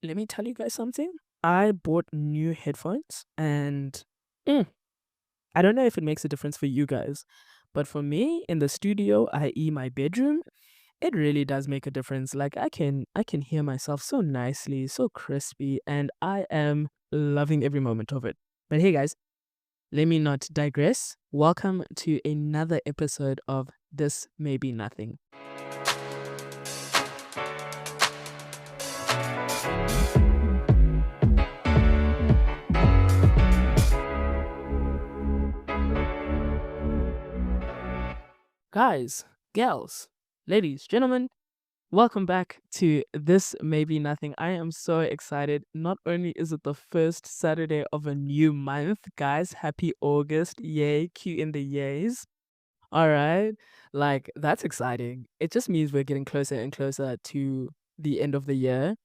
let me tell you guys something. I bought new headphones and mm, I don't know if it makes a difference for you guys, but for me in the studio, i.e. my bedroom, it really does make a difference. Like I can hear myself so nicely, so crispy, and I am loving every moment of it. But hey guys, let me not digress. Welcome to another episode of This May Be Nothing. Guys, gals, ladies, gentlemen, welcome back to This May Be Nothing. I am so excited. Not only is it the first Saturday of a new month, guys, happy August. Yay, cue in the yays. All right. Like, that's exciting. It just means we're getting closer and closer to the end of the year.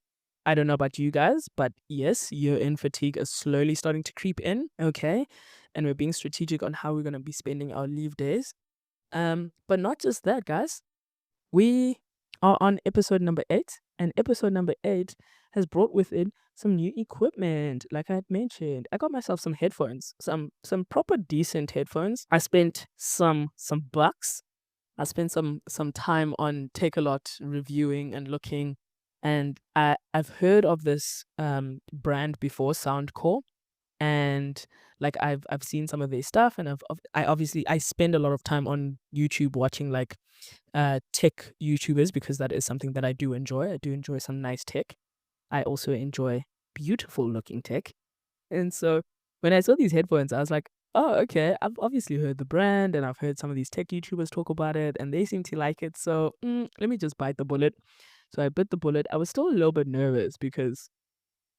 I don't know about you guys, but yes, year-end fatigue is slowly starting to creep in, okay? And we're being strategic on how we're going to be spending our leave days. But not just that, guys. We are on episode number 8, and episode number 8 has brought with it some new equipment. Like I had mentioned, I got myself some headphones, some proper decent headphones. I spent some bucks. I spent some time on Takealot reviewing and looking, and I've heard of this brand before, Soundcore, and like I've seen some of their stuff, and I obviously I spend a lot of time on YouTube watching like tech YouTubers because that is something that I do enjoy. I do enjoy some nice tech. I also enjoy beautiful looking tech. And so when I saw these headphones, I was like, oh, okay, I've obviously heard the brand and I've heard some of these tech YouTubers talk about it and they seem to like it. So let me just bite the bullet. So I bit the bullet. I was still a little bit nervous because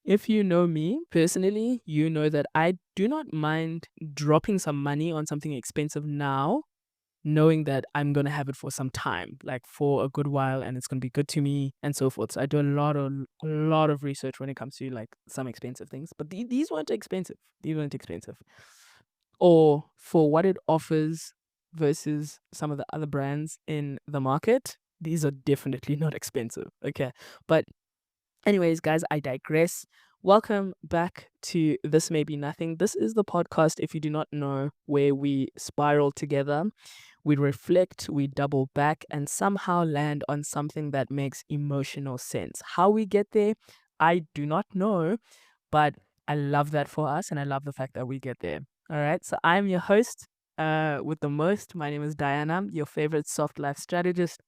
if you know me personally, you know that I do not mind dropping some money on something expensive now, knowing that I'm going to have it for some time, like for a good while, and it's going to be good to me and so forth. So I do a lot of research when it comes to like some expensive things, but these weren't expensive. These weren't expensive. Or for what it offers versus some of the other brands in the market, these are definitely not expensive. Okay. But anyways, guys, I digress. Welcome back to This May Be Nothing. This is the podcast, if you do not know, where we spiral together, we reflect, we double back, and somehow land on something that makes emotional sense. How we get there, I do not know, but I love that for us, and I love the fact that we get there. All right, so I'm your host with the most. My name is Diana, your favorite soft life strategist,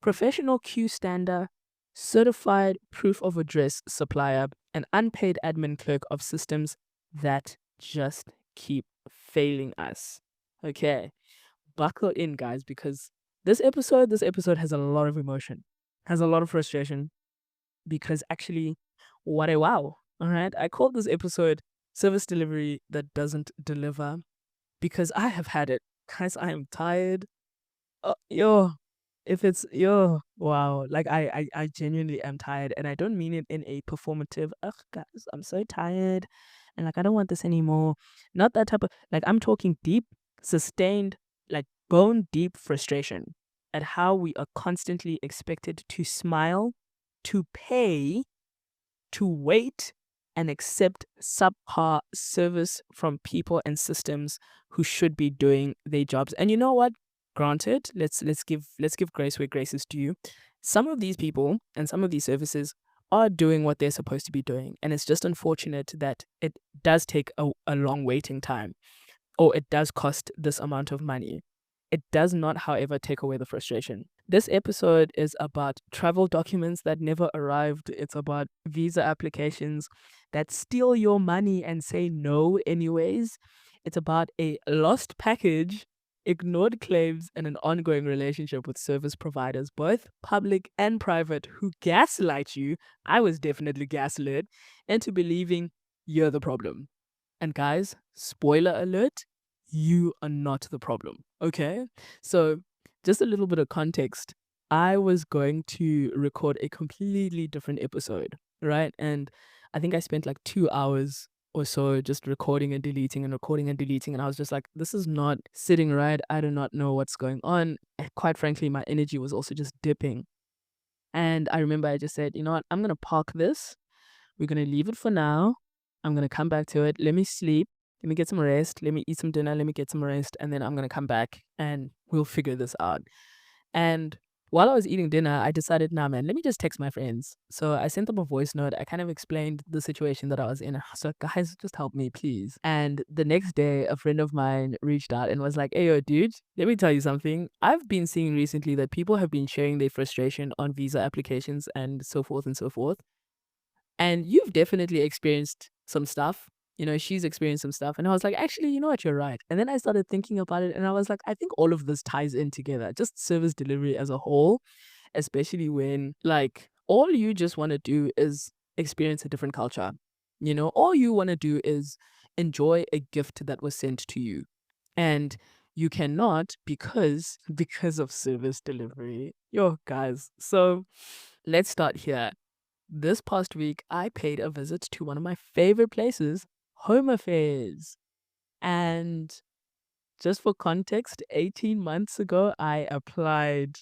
professional Q stander, certified proof of address supplier, and unpaid admin clerk of systems that just keep failing us. Okay, buckle in, guys, because this episode has a lot of emotion, has a lot of frustration, because actually, what a wow. All right, I called this episode Service Delivery That Doesn't Deliver because I have had it. Guys, I am tired. Yo, if it's yo, wow. Like I genuinely am tired, and I don't mean it in a performative. Ugh, guys, I'm so tired, and like I don't want this anymore. Not that type of like. I'm talking deep, sustained, like bone deep frustration at how we are constantly expected to smile, to pay, to wait, and accept subpar service from people and systems who should be doing their jobs. And you know what? Granted, let's give grace where grace is due. Some of these people and some of these services are doing what they're supposed to be doing, and it's just unfortunate that it does take a long waiting time, or it does cost this amount of money. It does not, however, take away the frustration. This episode is about travel documents that never arrived. It's about visa applications that steal your money and say no anyways. It's about a lost package, ignored claims, and an ongoing relationship with service providers, both public and private, who gaslight you. I was definitely gaslit into believing you're the problem. And guys, spoiler alert, you are not the problem. Okay? So, just a little bit of context. I was going to record a completely different episode, right? And I think I spent like 2 hours or so just recording and deleting and recording and deleting. And I was just like, this is not sitting right. I do not know what's going on. And quite frankly, my energy was also just dipping. And I remember I just said, you know what? I'm going to park this. we're going to leave it for now. I'm going to come back to it. Let me sleep. Let me get some rest. Let me eat some dinner. Let me get some rest. And then I'm going to come back and we'll figure this out. And while I was eating dinner, I decided, nah, man, let me just text my friends. So I sent them a voice note. I kind of explained the situation that I was in. I was like, guys, just help me, please. And the next day, a friend of mine reached out and was like, hey, yo, dude, let me tell you something. I've been seeing recently that people have been sharing their frustration on visa applications and so forth and so forth. And you've definitely experienced some stuff. She's experienced some stuff. And I was like, actually, you know what? You're right. And then I started thinking about it and I was like, I think all of this ties in together, just service delivery as a whole, especially when like all you just want to do is experience a different culture. All you want to do is enjoy a gift that was sent to you. And you cannot because of service delivery. Yo, guys. So let's start here. This past week, I paid a visit to one of my favorite places, Home Affairs. And just for context, 18 months ago, I applied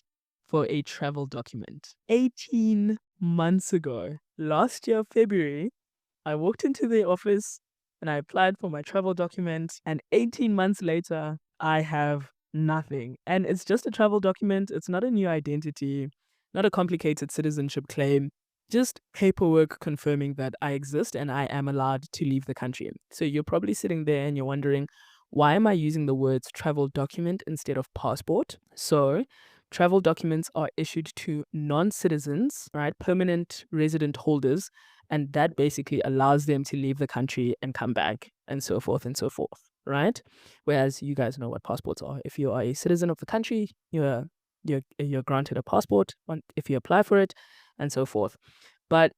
for a travel document. 18 months ago, last year, February, I walked into the office and I applied for my travel document. And 18 months later, I have nothing. And it's just a travel document. It's not a new identity, not a complicated citizenship claim, just paperwork confirming that I exist and I am allowed to leave the country. So you're probably sitting there and you're wondering, why am I using the words travel document instead of passport? So travel documents are issued to non-citizens, right? Permanent resident holders. And that basically allows them to leave the country and come back and so forth, right? Whereas you guys know what passports are. If you are a citizen of the country, you're granted a passport if you apply for it and so forth. But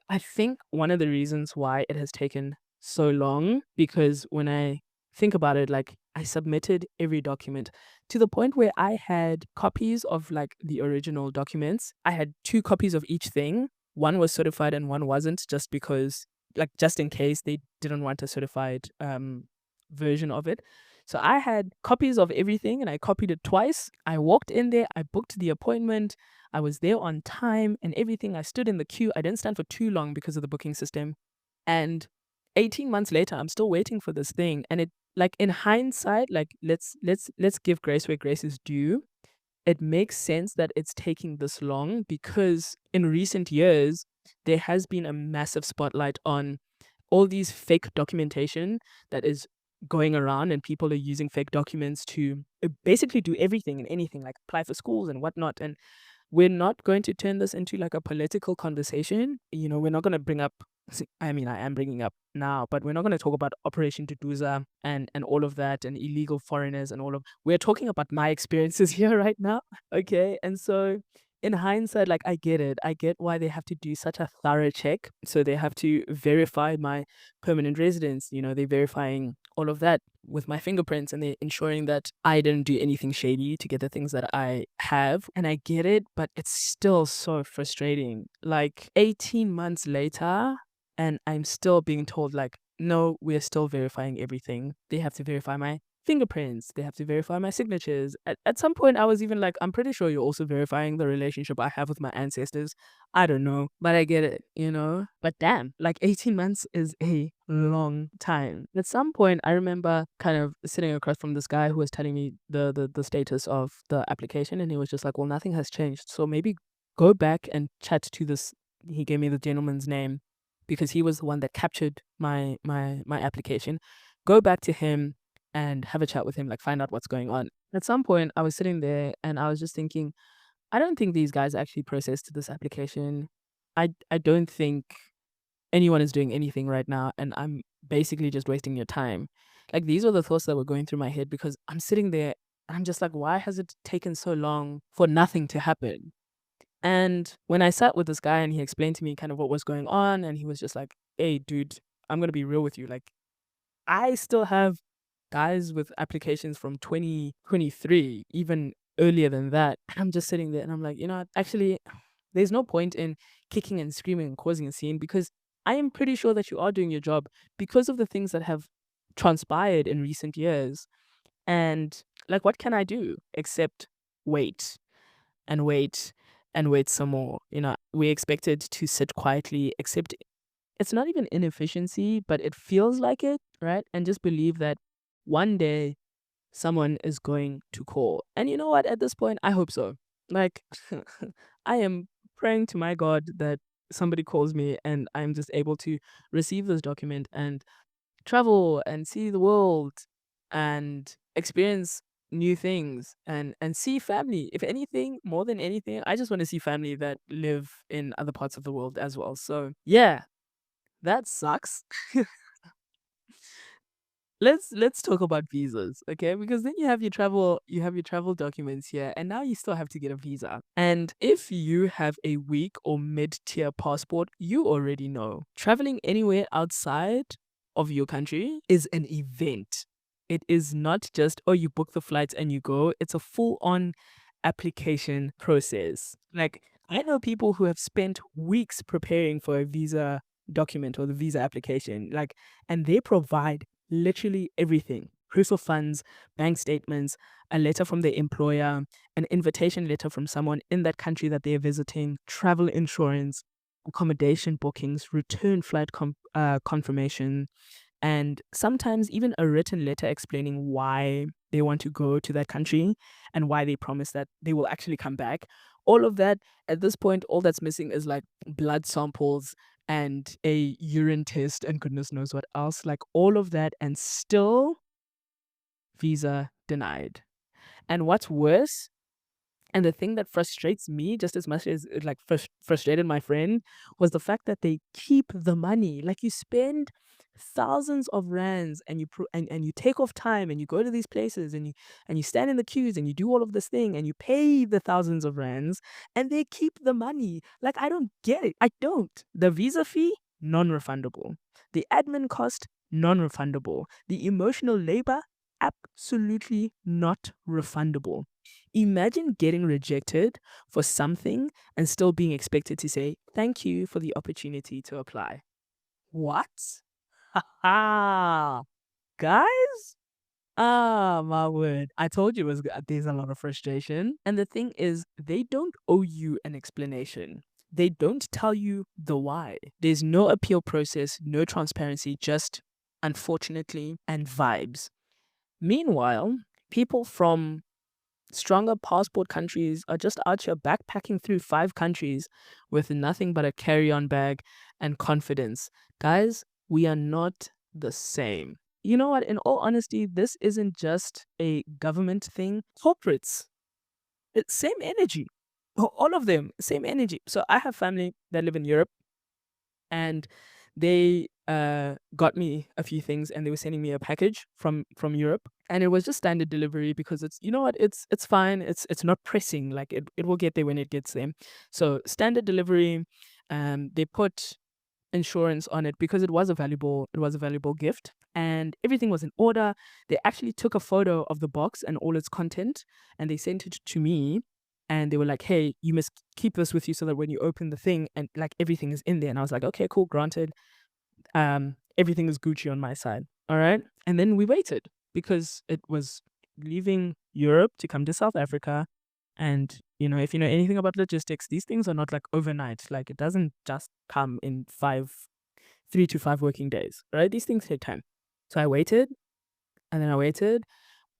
I think one of the reasons why it has taken so long, because when I think about it, like I submitted every document to the point where I had copies of like the original documents. I had 2 copies of each thing. One was certified and one wasn't, just because, like, just in case they didn't want a certified version of it. So I had copies of everything and I copied it twice. I walked in there, I booked the appointment, I was there on time and everything. I stood in the queue. I didn't stand for too long because of the booking system. And 18 months later, I'm still waiting for this thing. And it, like, in hindsight, like, let's give grace where grace is due. It makes sense that it's taking this long because in recent years, there has been a massive spotlight on all these fake documentation that is going around, and people are using fake documents to basically do everything and anything, like apply for schools and whatnot. And we're not going to turn this into like a political conversation. We're not going to bring up, I mean, I am bringing up now, but we're not going to talk about Operation Tuduza and all of that and illegal foreigners and we're talking about my experiences here right now. Okay. And so in hindsight, like, I get it. I get why they have to do such a thorough check. So they have to verify my permanent residence. They're verifying all of that with my fingerprints and they're ensuring that I didn't do anything shady to get the things that I have. And I get it, but it's still so frustrating. Like 18 months later, and I'm still being told, like, no, we're still verifying everything. They have to verify my fingerprints. They have to verify my signatures. At some point, I was even like, I'm pretty sure you're also verifying the relationship I have with my ancestors. I don't know, but I get it, But damn, like 18 months is a long time. At some point, I remember kind of sitting across from this guy who was telling me the status of the application, and he was just like, well, nothing has changed. So maybe go back and chat to this. He gave me the gentleman's name because he was the one that captured my application. Go back to him and have a chat with him, like find out what's going on. At some point, I was sitting there and I was just thinking, I don't think these guys actually processed this application. I don't think anyone is doing anything right now, and I'm basically just wasting your time. Like, these were the thoughts that were going through my head because I'm sitting there and I'm just like, why has it taken so long for nothing to happen? And when I sat with this guy and he explained to me kind of what was going on, and he was just like, hey, dude, I'm going to be real with you. Like, I still have guys with applications from 2023, even earlier than that. I'm just sitting there and I'm like, actually, there's no point in kicking and screaming and causing a scene because I am pretty sure that you are doing your job because of the things that have transpired in recent years. And like, what can I do except wait and wait and wait some more. We expected to sit quietly, except it's not even inefficiency, but it feels like it, right? And just believe that one day someone is going to call. And you know what? At this point, I hope so. Like, I am praying to my God that somebody calls me and I'm just able to receive this document and travel and see the world and experience new things and see family. If anything, more than anything, I just want to see family that live in other parts of the world as well. So yeah, that sucks. Let's talk about visas, okay? Because then you have your travel documents here, and now you still have to get a visa. And if you have a weak or mid-tier passport, you already know traveling anywhere outside of your country is an event. It is not just, oh, you book the flights and you go. It's a full-on application process. Like, I know people who have spent weeks preparing for a visa document or the visa application, like, and they provide literally everything: proof of funds, bank statements, a letter from their employer, an invitation letter from someone in that country that they're visiting, travel insurance, accommodation bookings, return flight confirmation, and sometimes even a written letter explaining why they want to go to that country and why they promise that they will actually come back. All of that, at this point, all that's missing is like blood samples and a urine test and goodness knows what else. Like all of that, and still visa denied. And what's worse, and the thing that frustrates me just as much as it like frustrated my friend, was the fact that they keep the money. Like, you spend thousands of rands and and you take off time and you go to these places and you stand in the queues and you do all of this thing and you pay the thousands of rands, and they keep the money. Like, I don't get it. I don't. The visa fee, non-refundable. The admin cost, non-refundable. The emotional labor, absolutely not refundable. Imagine getting rejected for something and still being expected to say, thank you for the opportunity to apply. What? Ha Guys? Ah, my word. I told you there's a lot of frustration. And the thing is, they don't owe you an explanation. They don't tell you the why. There's no appeal process, no transparency, just unfortunately and vibes. Meanwhile, people from stronger passport countries are just out here backpacking through 5 countries with nothing but a carry-on bag and confidence. Guys, we are not the same. You know what? In all honesty, this isn't just a government thing. Corporates, it's same energy. All of them, same energy. So I have family that live in Europe, and they got me a few things, and they were sending me a package from Europe, and it was just standard delivery because it's, you know what, it's fine, it's not pressing, like it will get there when it gets there. So standard delivery. They put insurance on it because it was a valuable gift, and everything was in order. They actually took a photo of the box and all its content, and they sent it to me, and they were like, hey, you must keep this with you so that when you open the thing and like everything is in there. And I was like, okay, cool, granted. Everything is Gucci on my side. All right. And then we waited because it was leaving Europe to come to South Africa. And, if you know anything about logistics, these things are not like overnight. Like, it doesn't just come in 3 to 5 working days, right? These things take time. So I waited, and then I waited.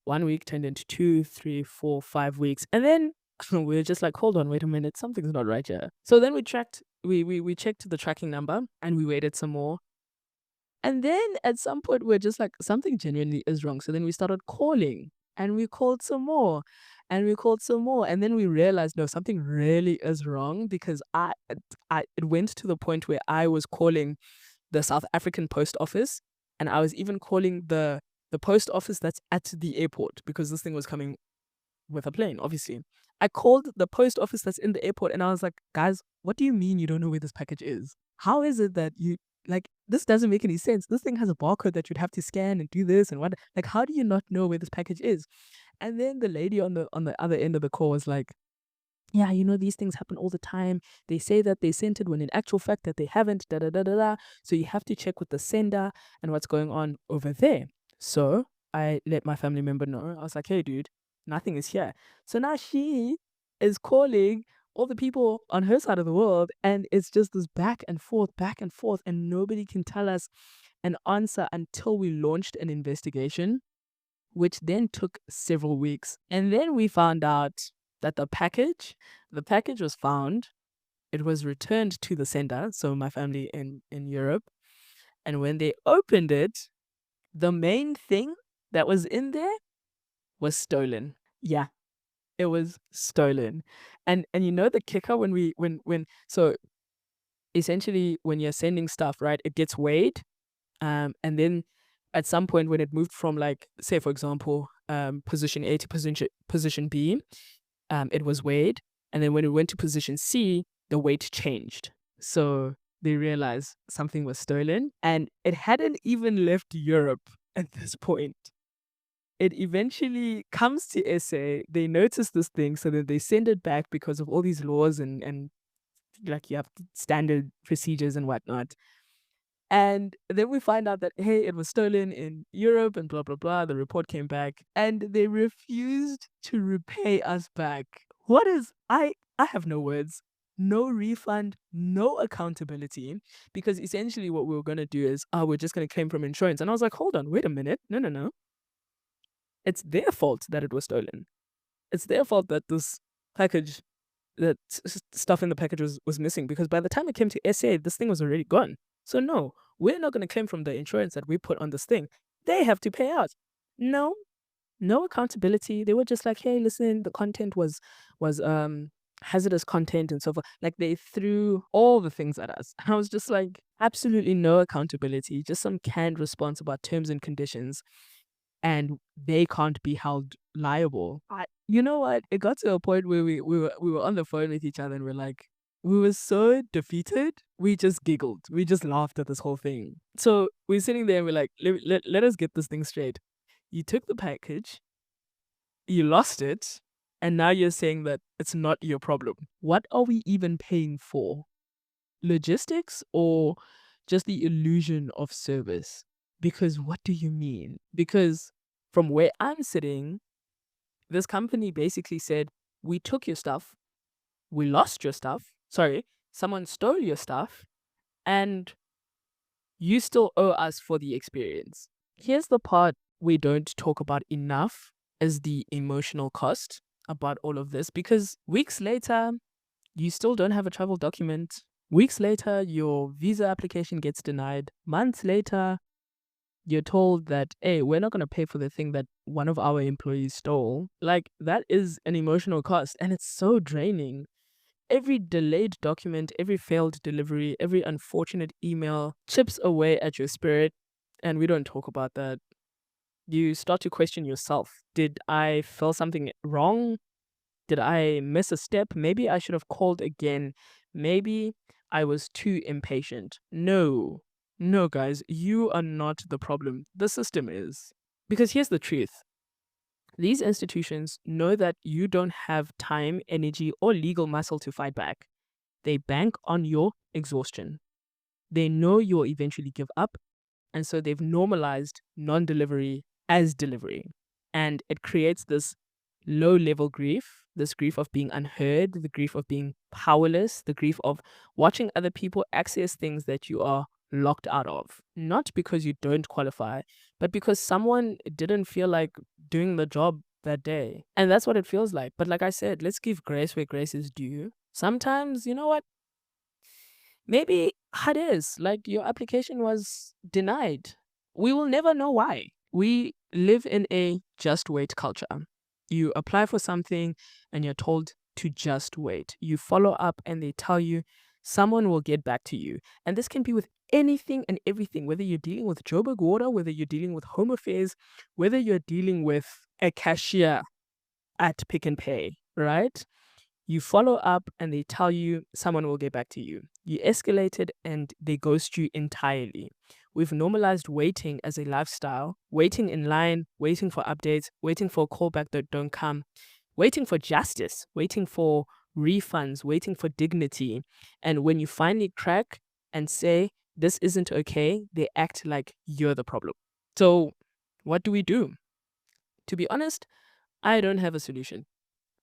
1 week turned into 2, 3, 4, 5 weeks. And then we were just like, hold on, wait a minute, something's not right here. So then we checked the tracking number, and we waited some more. And then at some point, we're just like, something genuinely is wrong. So then we started calling, and we called some more, and we called some more. And then we realized, no, something really is wrong, because it went to the point where I was calling the South African post office, and I was even calling the post office that's at the airport, because this thing was coming with a plane, obviously. I called the post office that's in the airport, and I was like, guys, what do you mean you don't know where this package is? How is it that this doesn't make any sense? This thing has a barcode that you'd have to scan and do this and what. Like, how do you not know where this package is? And then the lady on the other end of the call was like, yeah, these things happen all the time. They say that they sent it when in actual fact that they haven't, da da da da da. So you have to check with the sender and what's going on over there. So I let my family member know. I was like, hey, dude, nothing is here. So now she is calling all the people on her side of the world, and it's just this back and forth, and nobody can tell us an answer until we launched an investigation, which then took several weeks. And then we found out that the package was found, it was returned to the sender, so my family in Europe. And when they opened it, the main thing that was in there was stolen. Yeah, it was stolen. And you know the kicker, when so essentially when you're sending stuff, right, it gets weighed, and then at some point when it moved from, like, say for example, position A to position B, it was weighed, and then when it went to position C, the weight changed. So they realized something was stolen, and it hadn't even left Europe at this point. It eventually comes to SA. They notice this thing, so that they send it back because of all these laws and like you have standard procedures and whatnot. And then we find out that, hey, it was stolen in Europe and blah, blah, blah. The report came back and they refused to repay us back. I have no words, no refund, no accountability, because essentially what we were going to do is, we're just going to claim from insurance. And I was like, hold on, wait a minute. No. It's their fault that it was stolen. It's their fault that this package, that stuff in the package was missing, because by the time it came to SA, this thing was already gone. So no, we're not going to claim from the insurance that we put on this thing. They have to pay out. No accountability. They were just like, hey, listen, the content was hazardous content and so forth. Like, they threw all the things at us. I was just like, absolutely no accountability, just some canned response about terms and conditions, and they can't be held liable. You know what? It got to a point where we were on the phone with each other, and we're like, we were so defeated. We just giggled. We just laughed at this whole thing. So we're sitting there and we're like, let us get this thing straight. You took the package, you lost it, and now you're saying that it's not your problem. What are we even paying for? Logistics or just the illusion of service? Because what do you mean? Because from where I'm sitting, this company basically said, we took your stuff, we lost your stuff, someone stole your stuff, and you still owe us for the experience. Here's the part we don't talk about enough, is the emotional cost about all of this, because weeks later, you still don't have a travel document. Weeks later, your visa application gets denied. Months later, you're told that, hey, we're not going to pay for the thing that one of our employees stole. Like, that is an emotional cost, and it's so draining. Every delayed document, every failed delivery, every unfortunate email chips away at your spirit, and we don't talk about that. You start to question yourself. Did I feel something wrong? Did I miss a step? Maybe I should have called again. Maybe I was too impatient. No, guys, you are not the problem. The system is. Because here's the truth. These institutions know that you don't have time, energy, or legal muscle to fight back. They bank on your exhaustion. They know you'll eventually give up, and so they've normalized non-delivery as delivery. And it creates this low-level grief, this grief of being unheard, the grief of being powerless, the grief of watching other people access things that you are locked out of. Not because you don't qualify, but because someone didn't feel like doing the job that day. And that's what it feels like. But like I said, let's give grace where grace is due. Sometimes, you know what? Maybe it is like your application was denied. We will never know why. We live in a just wait culture. You apply for something and you're told to just wait. You follow up and they tell you someone will get back to you. And this can be with anything and everything, whether you're dealing with Joburg Water, whether you're dealing with Home Affairs, whether you're dealing with a cashier at Pick and Pay, right? You follow up and they tell you someone will get back to you. You escalate it and they ghost you entirely. We've normalized waiting as a lifestyle, waiting in line, waiting for updates, waiting for a callback that don't come, waiting for justice, waiting for refunds, waiting for dignity. And when you finally crack and say, this isn't okay, they act like you're the problem. So what do we do? To be honest, I don't have a solution.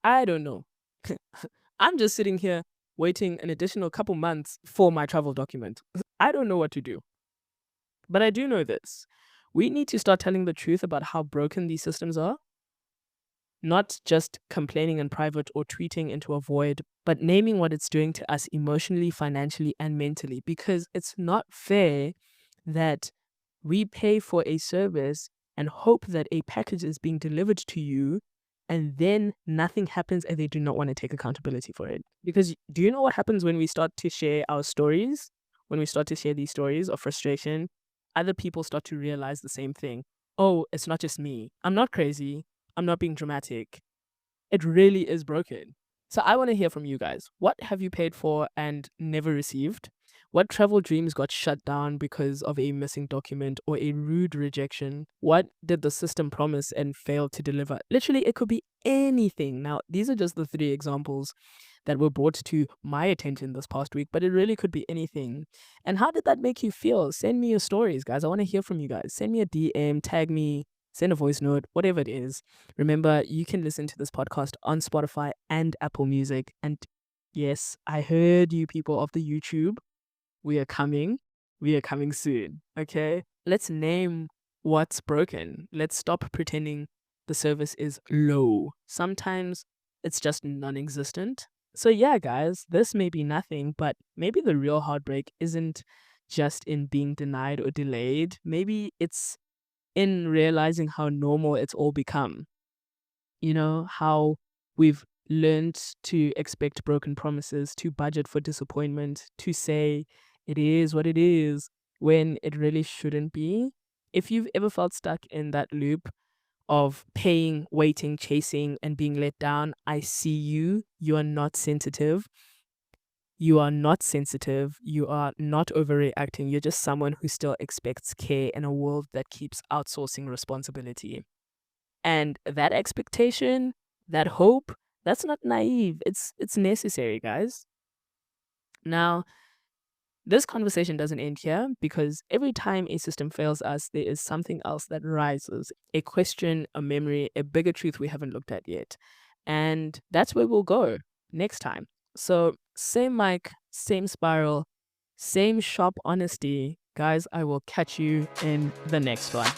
I don't know. I'm just sitting here waiting an additional couple months for my travel document. I don't know what to do. But I do know this. We need to start telling the truth about how broken these systems are, not just complaining in private or tweeting into a void, but naming what it's doing to us emotionally, financially, and mentally. Because it's not fair that we pay for a service and hope that a package is being delivered to you and then nothing happens and they do not want to take accountability for it. Because do you know what happens when we start to share our stories? When we start to share these stories of frustration, other people start to realize the same thing. Oh, it's not just me. I'm not crazy. I'm not being dramatic. It really is broken. So I want to hear from you guys. What have you paid for and never received? What travel dreams got shut down because of a missing document or a rude rejection? What did the system promise and fail to deliver? Literally, it could be anything. Now, these are just the 3 examples that were brought to my attention this past week, but it really could be anything. And how did that make you feel? Send me your stories, guys. I want to hear from you guys. Send me a DM, tag me, send a voice note, whatever it is. Remember, you can listen to this podcast on Spotify and Apple Music. And yes, I heard you people of the YouTube. We are coming. We are coming soon. Okay? Let's name what's broken. Let's stop pretending the service is low. Sometimes it's just non existent. So, yeah, guys, this may be nothing, but maybe the real heartbreak isn't just in being denied or delayed. Maybe it's in realizing how normal it's all become. You know, how we've learned to expect broken promises, to budget for disappointment, to say it is what it is when it really shouldn't be. If you've ever felt stuck in that loop of paying, waiting, chasing, and being let down, I see you. You are not sensitive. You are not sensitive. You are not overreacting. You're just someone who still expects care in a world that keeps outsourcing responsibility. And that expectation, that hope, that's not naive. It's necessary, guys. Now, this conversation doesn't end here because every time a system fails us, there is something else that rises, a question, a memory, a bigger truth we haven't looked at yet. And that's where we'll go next time. So, same mic, same spiral, same sharp honesty. Guys, I will catch you in the next one.